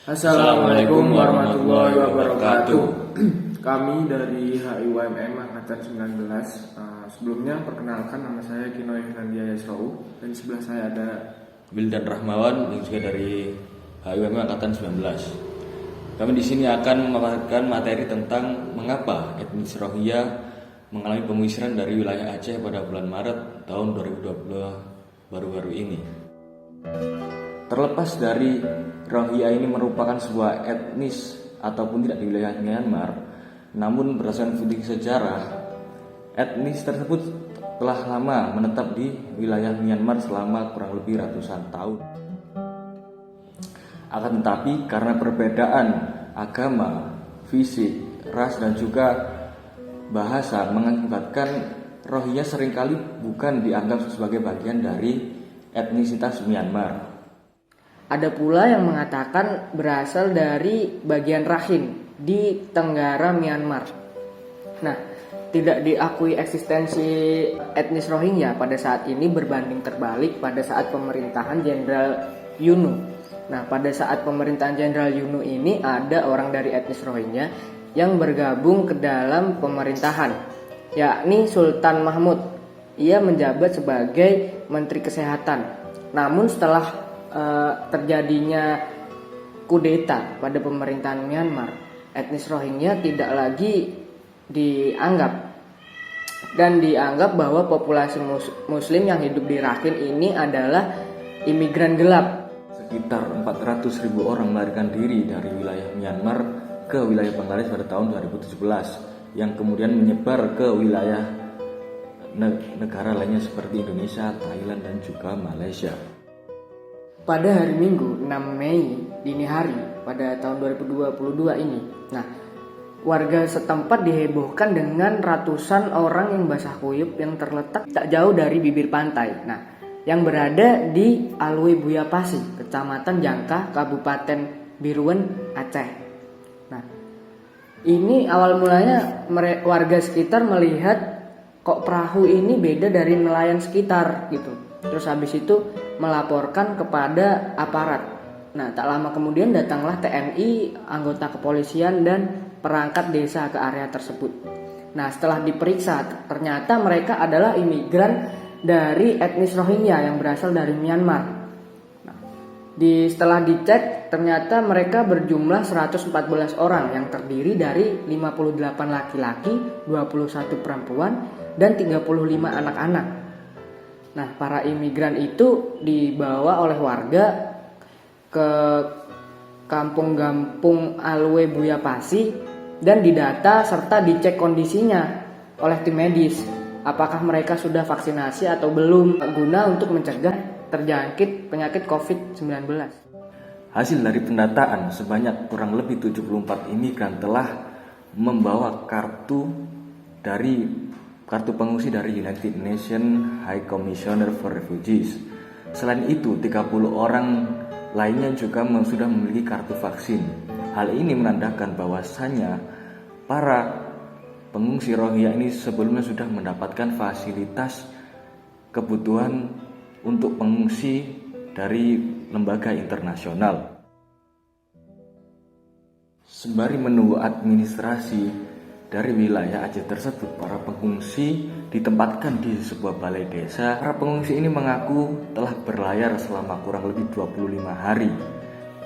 Assalamualaikum warahmatullahi wabarakatuh. Kami dari HIUMM Angkatan 19. Sebelumnya perkenalkan, nama saya Kino Yahlandia Yasrau, dan di sebelah saya ada Wildan Rahmawan yang juga dari HIUMM Angkatan 19. Kami di sini akan memaparkan materi tentang mengapa etnis Rohingya mengalami pengusiran dari wilayah Aceh pada bulan Maret tahun 2020 baru-baru ini. Terlepas dari Rohingya ini merupakan sebuah etnis ataupun tidak di wilayah Myanmar, namun berdasarkan studi sejarah, etnis tersebut telah lama menetap di wilayah Myanmar selama kurang lebih ratusan tahun. Akan tetapi karena perbedaan agama, fisik, ras dan juga bahasa mengakibatkan Rohingya seringkali bukan dianggap sebagai bagian dari etnisitas Myanmar. Ada pula yang mengatakan berasal dari bagian Rakhine di Tenggara Myanmar. Nah, tidak diakui eksistensi etnis Rohingya pada saat ini berbanding terbalik pada saat pemerintahan Jenderal UNU. Nah, pada saat pemerintahan Jenderal UNU ini ada orang dari etnis Rohingya yang bergabung ke dalam pemerintahan, yakni Sultan Mahmud. Ia menjabat sebagai Menteri Kesehatan. Namun setelah terjadinya kudeta pada pemerintahan Myanmar, etnis Rohingya tidak lagi dianggap dan dianggap bahwa populasi muslim yang hidup di Rakhine ini adalah imigran gelap. Sekitar 400.000 orang melarikan diri dari wilayah Myanmar ke wilayah Bangladesh pada tahun 2017 yang kemudian menyebar ke wilayah negara lainnya seperti Indonesia, Thailand dan juga Malaysia. Pada hari Minggu 6 Mei dini hari pada tahun 2022 ini, warga setempat dihebohkan dengan ratusan orang yang basah kuyup yang terletak tak jauh dari bibir pantai. Yang berada di Alue Buya Pasi, Kecamatan Jangkah, Kabupaten Biruan, Aceh. Ini awal mulanya warga sekitar melihat kok perahu ini beda dari nelayan sekitar gitu. Terus habis itu melaporkan kepada aparat. Tak lama kemudian datanglah TNI, anggota kepolisian dan perangkat desa ke area tersebut. Setelah diperiksa ternyata mereka adalah imigran dari etnis Rohingya yang berasal dari Myanmar. Setelah dicek ternyata mereka berjumlah 114 orang yang terdiri dari 58 laki-laki, 21 perempuan dan 35 anak-anak. Para imigran itu dibawa oleh warga ke kampung-kampung Alue Buya Pasi dan didata serta dicek kondisinya oleh tim medis. Apakah mereka sudah vaksinasi atau belum, guna untuk mencegah terjangkit penyakit COVID-19. Hasil dari pendataan sebanyak kurang lebih 74 imigran telah membawa kartu pengungsi dari United Nations High Commissioner for Refugees. Selain itu, 30 orang lainnya juga sudah memiliki kartu vaksin. Hal ini menandakan bahwasannya para pengungsi Rohingya ini sebelumnya sudah mendapatkan fasilitas kebutuhan untuk pengungsi dari lembaga internasional. Sembari menunggu administrasi dari wilayah Aceh tersebut, para pengungsi ditempatkan di sebuah balai desa. Para pengungsi ini mengaku telah berlayar selama kurang lebih 25 hari.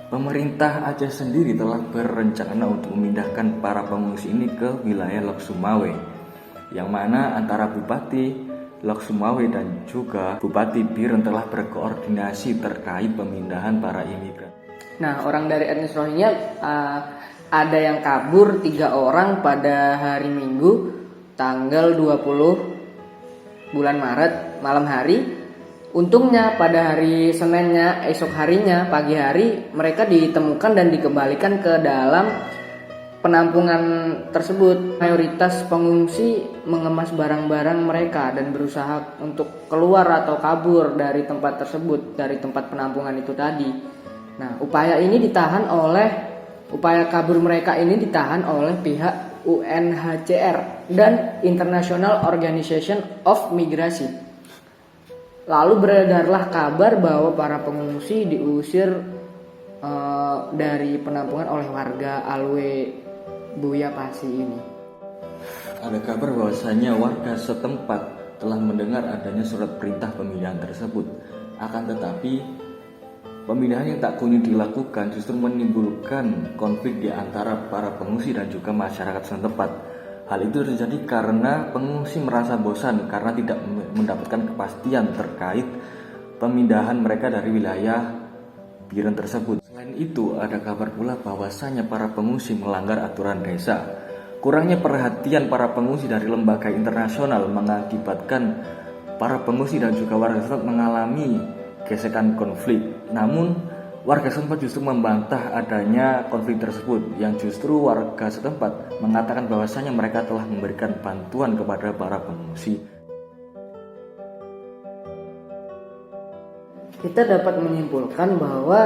Pemerintah Aceh sendiri telah berencana untuk memindahkan para pengungsi ini ke wilayah Lok Sumawe, yang mana antara Bupati Lok Sumawe dan juga Bupati Biren telah berkoordinasi terkait pemindahan para imigran. Orang dari etnis Rohingya ada yang kabur 3 orang pada hari Minggu tanggal 20 bulan Maret malam hari. Untungnya pada hari Seninnya, esok harinya, pagi hari, mereka ditemukan dan dikembalikan ke dalam penampungan tersebut. Mayoritas pengungsi mengemas barang-barang mereka dan berusaha untuk keluar atau kabur dari tempat tersebut, dari tempat penampungan itu tadi. Upaya kabur mereka ini ditahan oleh pihak UNHCR dan International Organization of Migration. Lalu beredarlah kabar bahwa para pengungsi diusir dari penampungan oleh warga Alwe Buya Pasi ini. Ada kabar bahwasanya warga setempat telah mendengar adanya surat perintah pemindahan tersebut. Akan tetapi, pemindahan yang tak kunjung dilakukan justru menimbulkan konflik di antara para pengungsi dan juga masyarakat setempat. Hal itu terjadi karena pengungsi merasa bosan karena tidak mendapatkan kepastian terkait pemindahan mereka dari wilayah Biren tersebut. Selain itu, ada kabar pula bahwasanya para pengungsi melanggar aturan desa. Kurangnya perhatian para pengungsi dari lembaga internasional mengakibatkan para pengungsi dan juga warga setempat mengalami gesekan konflik. Namun, warga setempat justru membantah adanya konflik tersebut, yang justru warga setempat mengatakan bahwasanya mereka telah memberikan bantuan kepada para pengungsi. Kita dapat menyimpulkan bahwa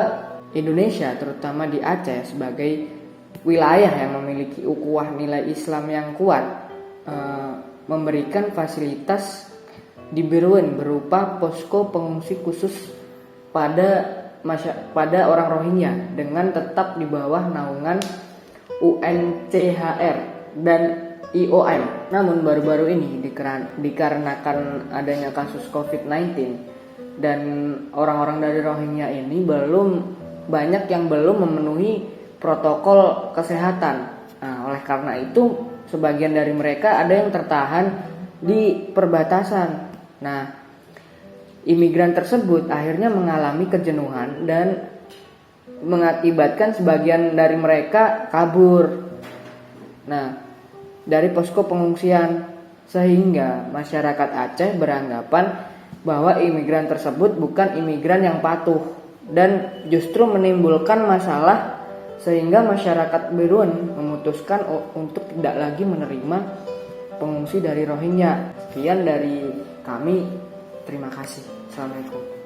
Indonesia, terutama di Aceh, sebagai wilayah yang memiliki ukhuwah nilai Islam yang kuat, memberikan fasilitas di Beruen berupa posko pengungsi khusus pada orang Rohingya dengan tetap di bawah naungan UNCHR dan IOM. Namun baru-baru ini dikarenakan adanya kasus COVID-19 dan orang-orang dari Rohingya ini banyak yang belum memenuhi protokol kesehatan. Nah, oleh karena itu sebagian dari mereka ada yang tertahan di perbatasan. Nah, imigran tersebut akhirnya mengalami kejenuhan dan mengakibatkan sebagian dari mereka kabur. Nah, dari posko pengungsian, sehingga masyarakat Aceh beranggapan bahwa imigran tersebut bukan imigran yang patuh dan justru menimbulkan masalah, sehingga masyarakat Beruen memutuskan untuk tidak lagi menerima pengungsi dari Rohingya. Sekian dari kami, terima kasih. Assalamualaikum.